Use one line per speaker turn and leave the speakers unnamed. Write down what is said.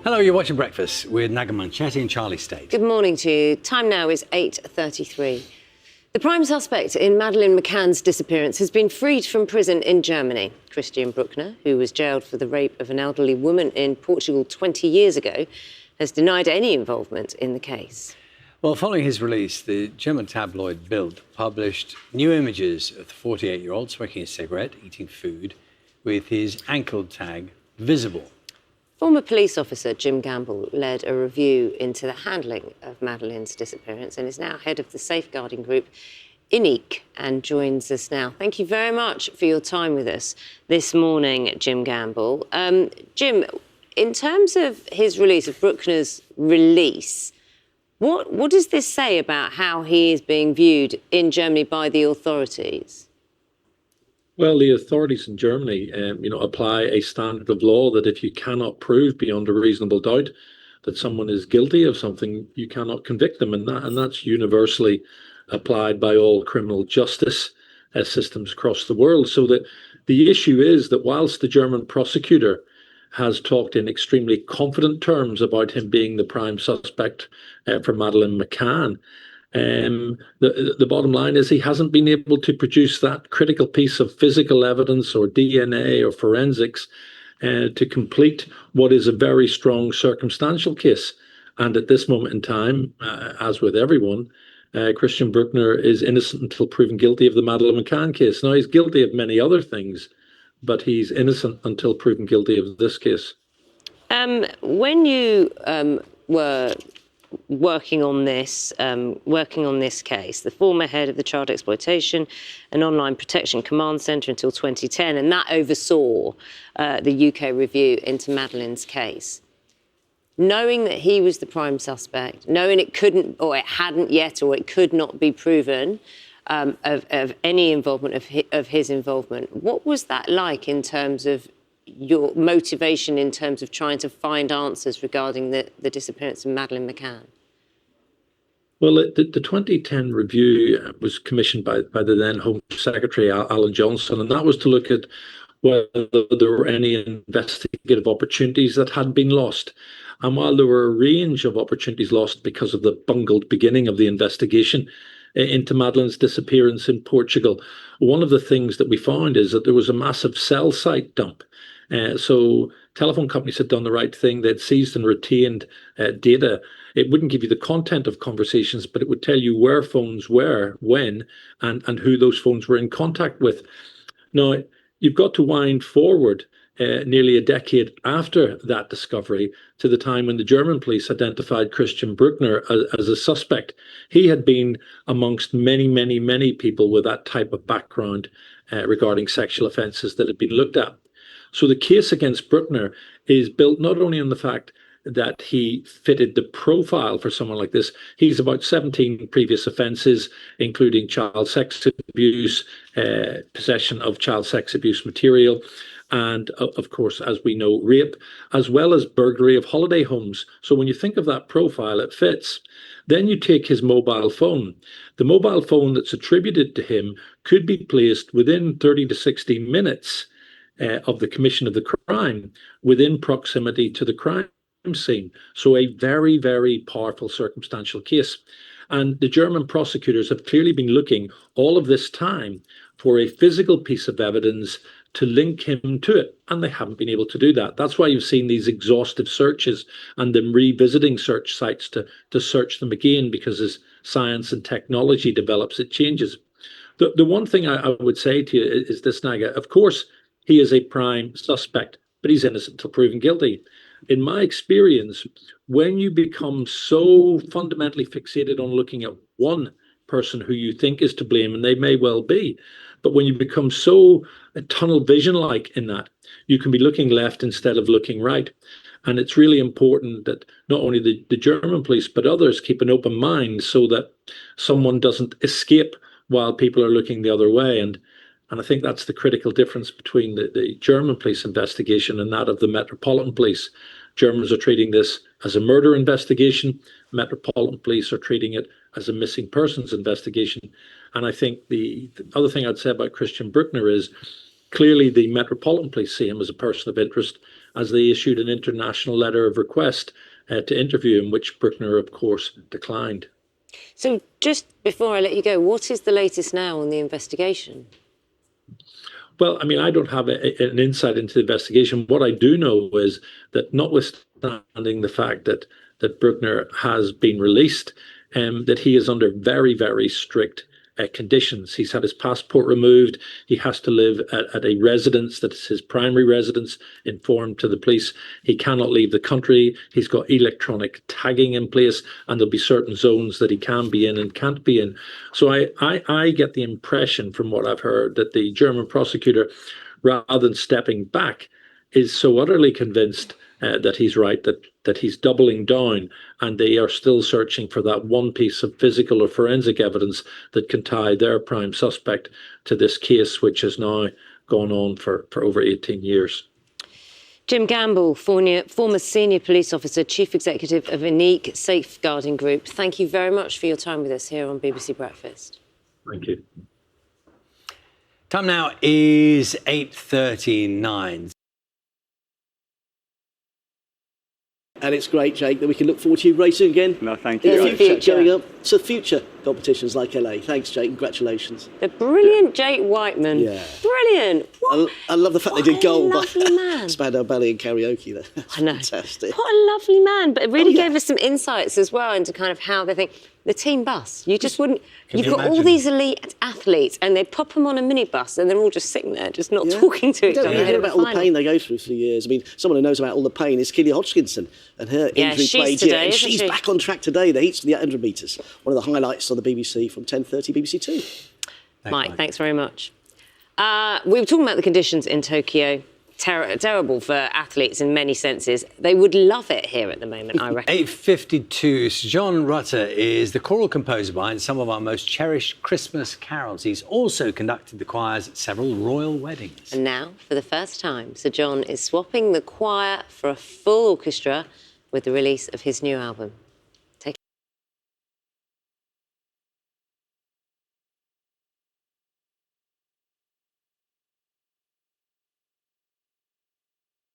Hello, you're watching Breakfast with Naga Chetty and Charlie State.
Good morning to you. Time now is 8:33. The prime suspect in Madeleine McCann's disappearance has been freed from prison in Germany. Christian Bruckner, who was jailed for the rape of an elderly woman in Portugal 20 years ago, has denied any involvement in the case.
Well, following his release, the German tabloid Bild published new images of the 48-year-old smoking a cigarette, eating food, with his ankle tag visible.
Former police officer Jim Gamble led a review into the handling of Madeleine's disappearance and is now head of the safeguarding group INIC and joins us now. Thank you very much for your time with us this morning, Jim Gamble. Jim, in terms of his release, of Bruckner's release, what does this say about how he is being viewed in Germany by the authorities?
Well, the authorities in Germany, apply a standard of law that if you cannot prove beyond a reasonable doubt that someone is guilty of something, you cannot convict them, and that's universally applied by all criminal justice systems across the world. So that the issue is that whilst the German prosecutor has talked in extremely confident terms about him being the prime suspect for Madeleine McCann, the bottom line is he hasn't been able to produce that critical piece of physical evidence or DNA or forensics to complete what is a very strong circumstantial case. And at this moment in time, as with everyone, Christian Bruckner is innocent until proven guilty of the Madeleine McCann case. Now, he's guilty of many other things, but he's innocent until proven guilty of this case.
When you were working on this case, the former head of the Child Exploitation and Online Protection Command Centre until 2010, and that oversaw the UK review into Madeleine's case. Knowing that he was the prime suspect, knowing it couldn't, or it hadn't yet, or it could not be proven of any involvement of his involvement, what was that like in terms of your motivation in terms of trying to find answers regarding the disappearance of Madeleine McCann?
Well, the 2010 review was commissioned by the then Home Secretary, Alan Johnson, and that was to look at whether there were any investigative opportunities that had been lost. And while there were a range of opportunities lost because of the bungled beginning of the investigation into Madeleine's disappearance in Portugal, one of the things that we found is that there was a massive cell site dump. So telephone companies had done the right thing. They'd seized and retained data. It wouldn't give you the content of conversations, but it would tell you where phones were, when, and who those phones were in contact with. Now, you've got to wind forward nearly a decade after that discovery to the time when the German police identified Christian Bruckner as a suspect. He had been amongst many, many, many people with that type of background regarding sexual offences that had been looked at. So the case against Bruckner is built not only on the fact that he fitted the profile for someone like this. He's about 17 previous offences, including child sex abuse, possession of child sex abuse material, and of course, as we know, rape, as well as burglary of holiday homes. So when you think of that profile, it fits. Then you take his mobile phone. The mobile phone that's attributed to him could be placed within 30 to 60 minutes of the commission of the crime, within proximity to the crime scene. So a very, very powerful circumstantial case. And the German prosecutors have clearly been looking all of this time for a physical piece of evidence to link him to it, and they haven't been able to do that. That's why you've seen these exhaustive searches and them revisiting search sites to search them again, because as science and technology develops, it changes. The one thing I would say to you is this, Naga. Of course, he is a prime suspect, but he's innocent until proven guilty. In my experience, when you become so fundamentally fixated on looking at one person who you think is to blame, and they may well be, but when you become so tunnel vision-like in that, you can be looking left instead of looking right. And it's really important that not only the German police, but others keep an open mind so that someone doesn't escape while people are looking the other way. And I think that's the critical difference between the German police investigation and that of the Metropolitan Police. Germans are treating this as a murder investigation. Metropolitan Police are treating it as a missing persons investigation. And I think the other thing I'd say about Christian Bruckner is Clearly, the Metropolitan Police see him as a person of interest, as they issued an international letter of request to interview him, which Bruckner, of course, declined.
So just before I let you go, what is the latest now on the investigation?
Well, I mean, I don't have an insight into the investigation. What I do know is that, notwithstanding the fact that Bruckner has been released, that he is under very, very strict conditions. He's had his passport removed. He has to live at a residence that is his primary residence, informed to the police. He cannot leave the country. He's got electronic tagging in place, and there'll be certain zones that he can be in and can't be in. So I get the impression from what I've heard that the German prosecutor, rather than stepping back, is so utterly convinced that he's right, that he's doubling down, and they are still searching for that one piece of physical or forensic evidence that can tie their prime suspect to this case, which has now gone on for over 18 years.
Jim Gamble, former senior police officer, chief executive of Unique Safeguarding Group, thank you very much for your time with us here on BBC Breakfast.
Thank you.
Time now is 8:39.
And it's great, Jake, that we can look forward to you racing again.
No, thank you.
In the future, going up to future competitions like LA. Thanks, Jake. Congratulations.
The brilliant Jake Whiteman.
Yeah.
Brilliant.
I love the fact they did gold by
lovely man.
Spandau Ballet and karaoke there. That's
I know.
fantastic.
What a lovely man. But it really
yeah.
gave us some insights as well into kind of how they think. The team bus. You just wouldn't. You've
you
got all
imagine?
these elite athletes, and they pop them on a minibus, and they're all just sitting there, just not talking to each
You
other.
don't hear
ahead of
about
the
all the
final.
pain they go through for years. I mean, someone who knows about all the pain is Keely Hodgkinson and her injury
she's
played
today,
and
isn't
she's
she?
back on track today. The heats for the 800 metres. One of the highlights on the BBC from 10:30 BBC Two.
Mike, thanks very much. We were talking about the conditions in Tokyo. Terrible for athletes in many senses. They would love it here at the moment, I reckon.
8:52. Sir John Rutter is the choral composer behind some of our most cherished Christmas carols. He's also conducted the choirs at several royal weddings.
And now, for the first time, Sir John is swapping the choir for a full orchestra with the release of his new album.